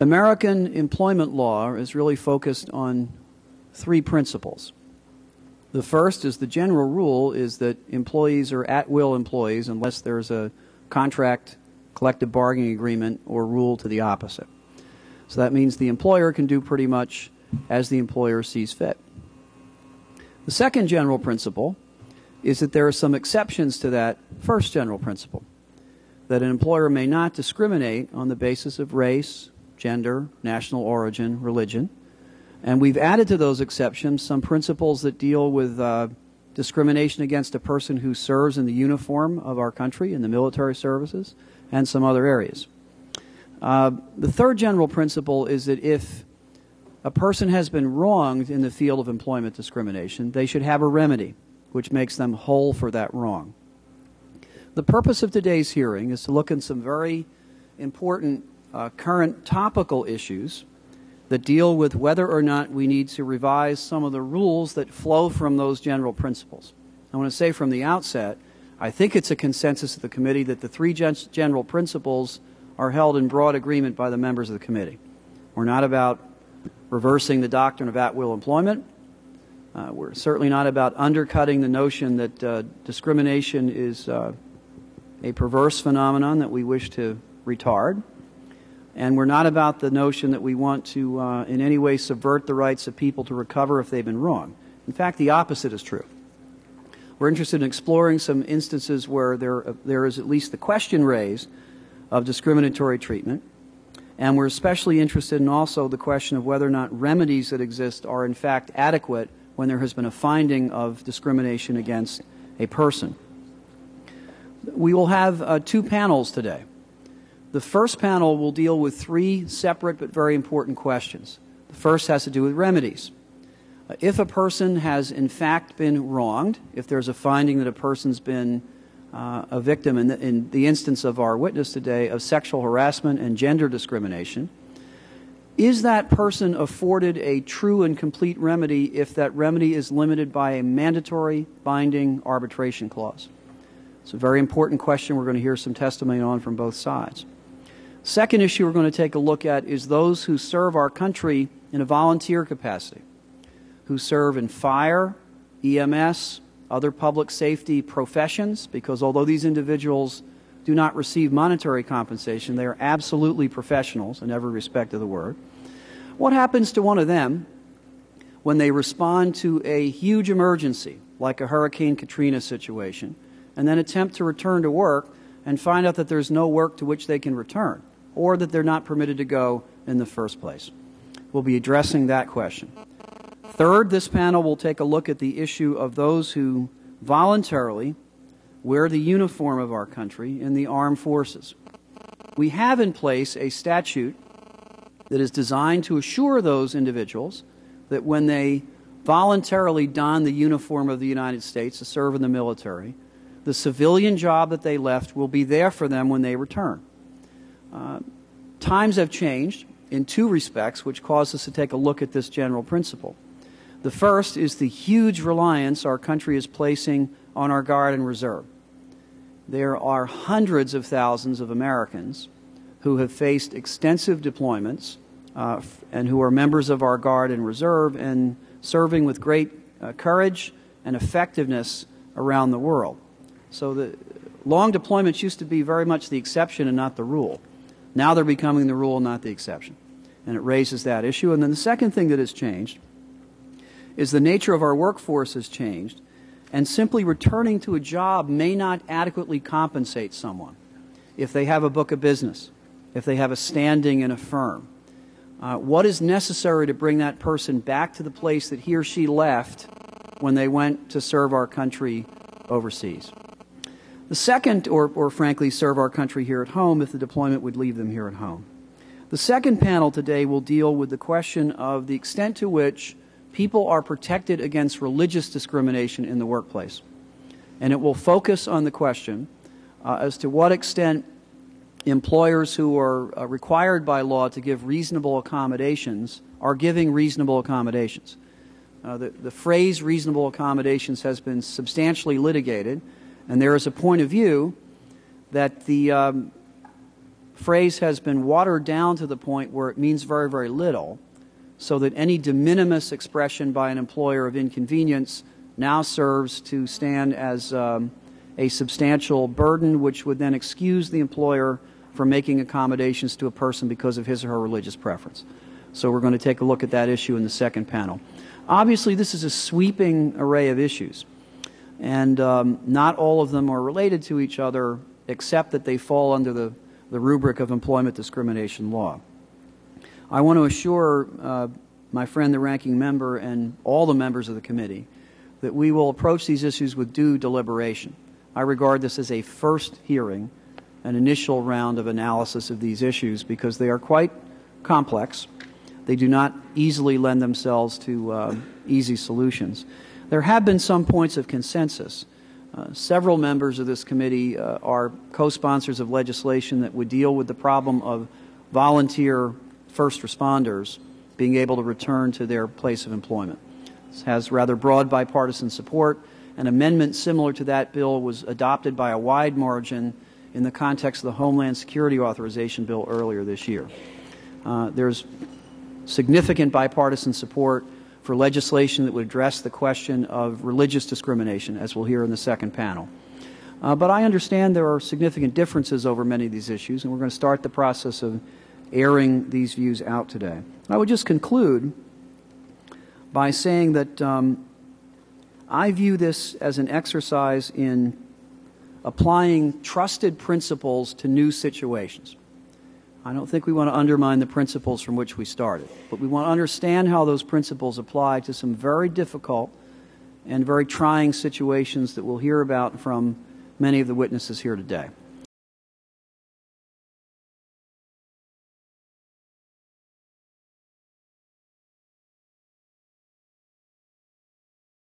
American employment law is really focused on three principles. The first is the general rule is that employees are at-will employees unless there's a contract, collective bargaining agreement, or rule to the opposite. So that means the employer can do pretty much as the employer sees fit. The second general principle is that there are some exceptions to that first general principle, that an employer may not discriminate on the basis of race, gender, national origin, religion. And we've added to those exceptions some principles that deal with discrimination against a person who serves in the uniform of our country, in the military services, and some other areas. The third general principle is that if a person has been wronged in the field of employment discrimination, they should have a remedy which makes them whole for that wrong. The purpose of today's hearing is to look at some very important current topical issues that deal with whether or not we need to revise some of the rules that flow from those general principles. I want to say from the outset, I think it's a consensus of the committee that the three general principles are held in broad agreement by the members of the committee. We're not about reversing the doctrine of at-will employment. We're certainly not about undercutting the notion that discrimination is a perverse phenomenon that we wish to retard. And we're not about the notion that we want to in any way subvert the rights of people to recover if they've been wrong. In fact, the opposite is true. We're interested in exploring some instances where there is at least the question raised of discriminatory treatment. And we're especially interested in also the question of whether or not remedies that exist are in fact adequate when there has been a finding of discrimination against a person. We will have two panels today. The first panel will deal with three separate but very important questions. The first has to do with remedies. If a person has in fact been wronged, if there's a finding that a person's been a victim in the instance of our witness today of sexual harassment and gender discrimination, is that person afforded a true and complete remedy if that remedy is limited by a mandatory binding arbitration clause? It's a very important question we're going to hear some testimony on from both sides. Second issue we're going to take a look at is those who serve our country in a volunteer capacity, who serve in fire, EMS, other public safety professions, because although these individuals do not receive monetary compensation, they are absolutely professionals in every respect of the word. What happens to one of them when they respond to a huge emergency, like a Hurricane Katrina situation, and then attempt to return to work and find out that there's no work to which they can return, or that they're not permitted to go in the first place? We'll be addressing that question. Third, this panel will take a look at the issue of those who voluntarily wear the uniform of our country in the armed forces. We have in place a statute that is designed to assure those individuals that when they voluntarily don the uniform of the United States to serve in the military, the civilian job that they left will be there for them when they return. Times have changed in two respects, which cause us to take a look at this general principle. The first is the huge reliance our country is placing on our Guard and Reserve. There are hundreds of thousands of Americans who have faced extensive deployments and who are members of our Guard and Reserve and serving with great courage and effectiveness around the world. So the long deployments used to be very much the exception and not the rule. Now they're becoming the rule, not the exception. And it raises that issue. And then the second thing that has changed is the nature of our workforce has changed, and simply returning to a job may not adequately compensate someone if they have a book of business, if they have a standing in a firm. What is necessary to bring that person back to the place that he or she left when they went to serve our country overseas? The second, or frankly, serve our country here at home if the deployment would leave them here at home. The second panel today will deal with the question of the extent to which people are protected against religious discrimination in the workplace. And it will focus on the question as to what extent employers who are required by law to give reasonable accommodations are giving reasonable accommodations. The phrase reasonable accommodations has been substantially litigated, and there is a point of view that the phrase has been watered down to the point where it means very, very little, so that any de minimis expression by an employer of inconvenience now serves to stand as a substantial burden, which would then excuse the employer from making accommodations to a person because of his or her religious preference. So we're going to take a look at that issue in the second panel. Obviously, this is a sweeping array of issues, and not all of them are related to each other, except that they fall under the rubric of employment discrimination law. I want to assure my friend, the ranking member, and all the members of the committee that we will approach these issues with due deliberation. I regard this as a first hearing, an initial round of analysis of these issues, because they are quite complex. They do not easily lend themselves to easy solutions. There have been some points of consensus. Several members of this committee are co-sponsors of legislation that would deal with the problem of volunteer first responders being able to return to their place of employment. This has rather broad bipartisan support. An amendment similar to that bill was adopted by a wide margin in the context of the Homeland Security Authorization Bill earlier this year. There's significant bipartisan support for legislation that would address the question of religious discrimination, as we'll hear in the second panel. But I understand there are significant differences over many of these issues, and we're going to start the process of airing these views out today. I would just conclude by saying that I view this as an exercise in applying trusted principles to new situations. I don't think we want to undermine the principles from which we started, but we want to understand how those principles apply to some very difficult and very trying situations that we'll hear about from many of the witnesses here today.